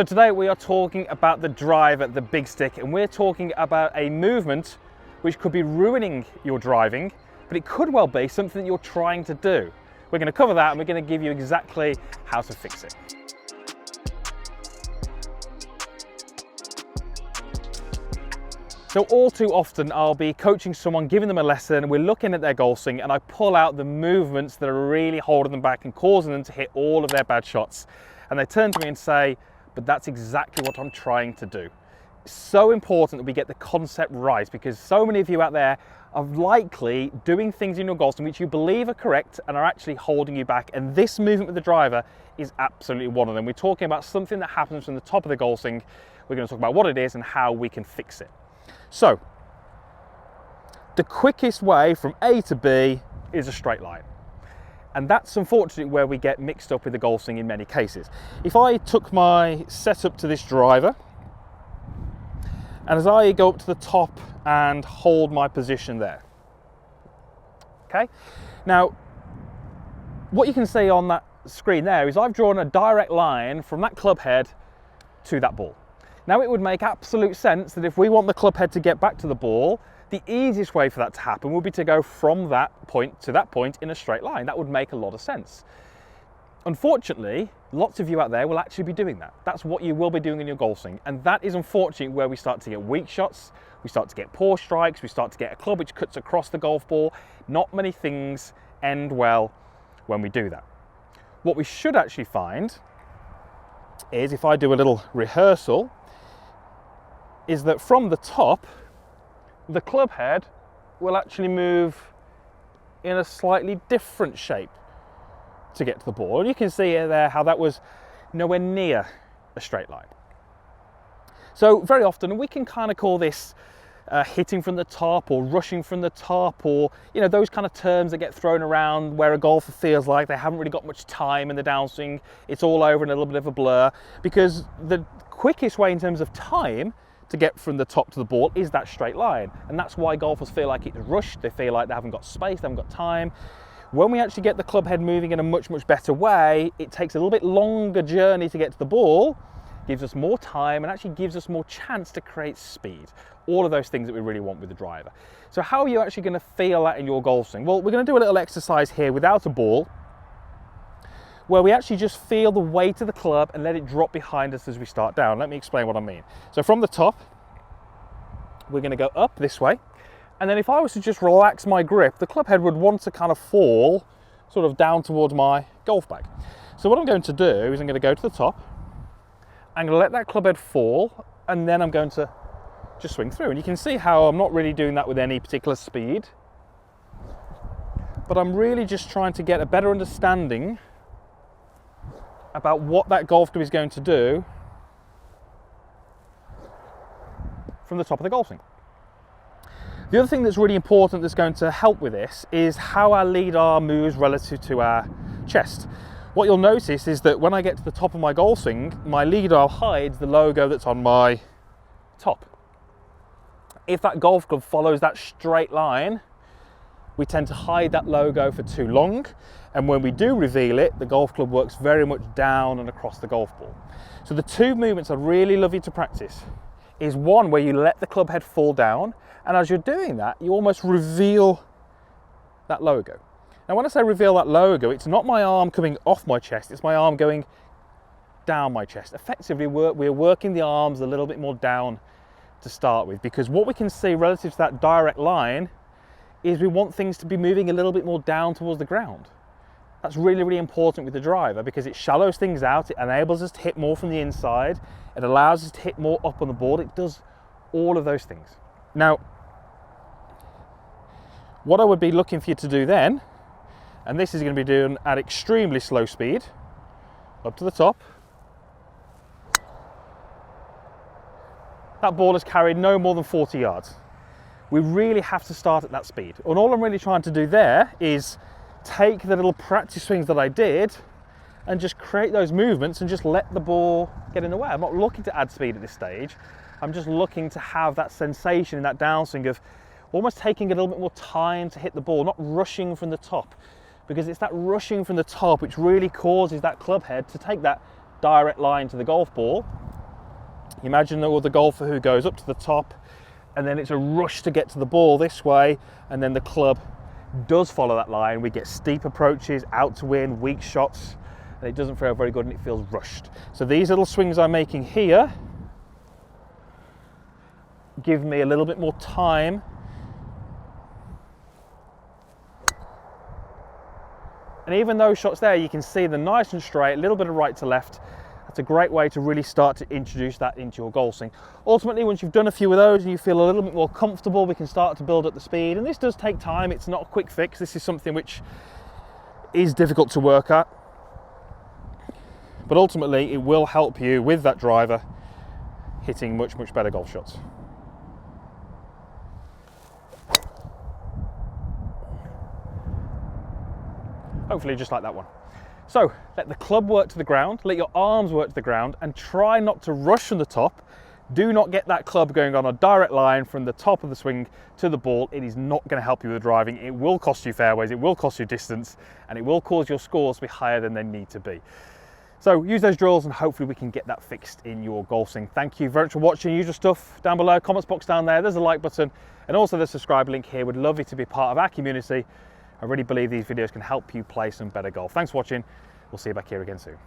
So today we are talking about the driver, the big stick, and we're talking about a movement which could be ruining your driving, but it could well be something that you're trying to do. We're going to cover that and we're going to give you exactly how to fix it. So all too often I'll be coaching someone, giving them a lesson, we're looking at their golf swing and I pull out the movements that are really holding them back and causing them to hit all of their bad shots. And they turn to me and say, but that's exactly what I'm trying to do. It's so important that we get the concept right, because so many of you out there are likely doing things in your golf swing which you believe are correct and are actually holding you back. And this movement with the driver is absolutely one of them. We're talking about something that happens from the top of the golf swing. We're going to talk about what it is and how we can fix it. So, the quickest way from A to B is a straight line. And that's unfortunately where we get mixed up with the golf swing in many cases. If I took my setup to this driver, and as I go up to the top and hold my position there, okay? Now, what you can see on that screen there is I've drawn a direct line from that club head to that ball. Now, it would make absolute sense that if we want the club head to get back to the ball, the easiest way for that to happen would be to go from that point to that point in a straight line. That would make a lot of sense. Unfortunately, lots of you out there will actually be doing that. That's what you will be doing in your golf swing. And that is unfortunately where we start to get weak shots, we start to get poor strikes, we start to get a club which cuts across the golf ball. Not many things end well when we do that. What we should actually find is, if I do a little rehearsal, is that from the top, the club head will actually move in a slightly different shape to get to the ball. And you can see there how that was nowhere near a straight line. So very often we can kind of call this hitting from the top or rushing from the top, or those kind of terms that get thrown around where a golfer feels like they haven't really got much time in the downswing. It's all over and a little bit of a blur, because the quickest way in terms of time to get from the top to the ball is that straight line. And that's why golfers feel like it's rushed. They feel like they haven't got space, they haven't got time. When we actually get the club head moving in a much, much better way, it takes a little bit longer journey to get to the ball, gives us more time, and actually gives us more chance to create speed. All of those things that we really want with the driver. So how are you actually going to feel that in your golf swing? Well, we're going to do a little exercise here without a ball, where we actually just feel the weight of the club and let it drop behind us as we start down. Let me explain what I mean. So from the top, we're going to go up this way. And then if I was to just relax my grip, the club head would want to kind of fall sort of down towards my golf bag. So what I'm going to do is I'm going to go to the top. I'm going to let that club head fall, and then I'm going to just swing through. And you can see how I'm not really doing that with any particular speed, but I'm really just trying to get a better understanding about what that golf club is going to do from the top of the golf swing. The other thing that's really important that's going to help with this is how our lead arm moves relative to our chest. What you'll notice is that when I get to the top of my golf swing, my lead arm hides the logo that's on my top. If that golf club follows that straight line, we tend to hide that logo for too long, and when we do reveal it, the golf club works very much down and across the golf ball. So the two movements I'd really love you to practice is one where you let the club head fall down, and as you're doing that, you almost reveal that logo. Now when I say reveal that logo, it's not my arm coming off my chest, it's my arm going down my chest. Effectively, we're working the arms a little bit more down to start with, because what we can see relative to that direct line is we want things to be moving a little bit more down towards the ground. That's really, really important with the driver, because it shallows things out, it enables us to hit more from the inside, it allows us to hit more up on the board, it does all of those things. Now, what I would be looking for you to do then, and this is going to be done at extremely slow speed, up to the top. That ball is carried no more than 40 yards. We really have to start at that speed. And all I'm really trying to do there is take the little practice swings that I did and just create those movements and just let the ball get in the way. I'm not looking to add speed at this stage. I'm just looking to have that sensation in that downswing of almost taking a little bit more time to hit the ball, not rushing from the top, because it's that rushing from the top which really causes that club head to take that direct line to the golf ball Imagine the golfer who goes up to the top and then it's a rush to get to the ball this way, and then the club does follow that line. We get steep approaches, out to win, weak shots, and it doesn't feel very good and it feels rushed. So these little swings I'm making here give me a little bit more time and even those shots there, you can see they're nice and straight, a little bit of right to left. That's a great way to really start to introduce that into your golf swing. Ultimately, once you've done a few of those and you feel a little bit more comfortable, we can start to build up the speed. And this does take time. It's not a quick fix. This is something which is difficult to work at. But ultimately, it will help you with that driver hitting much, much better golf shots. Hopefully just like that one. So let the club work to the ground, let your arms work to the ground, and try not to rush from the top. Do not get that club going on a direct line from the top of the swing to the ball. It is not going to help you with driving. It will cost you fairways, it will cost you distance, and it will cause your scores to be higher than they need to be. So use those drills and hopefully we can get that fixed in your golf swing. Thank you very much for watching. Usual stuff down below, comments box down there, there's a like button, and also the subscribe link here. We'd love you to be part of our community. I really believe these videos can help you play some better golf. Thanks for watching. We'll see you back here again soon.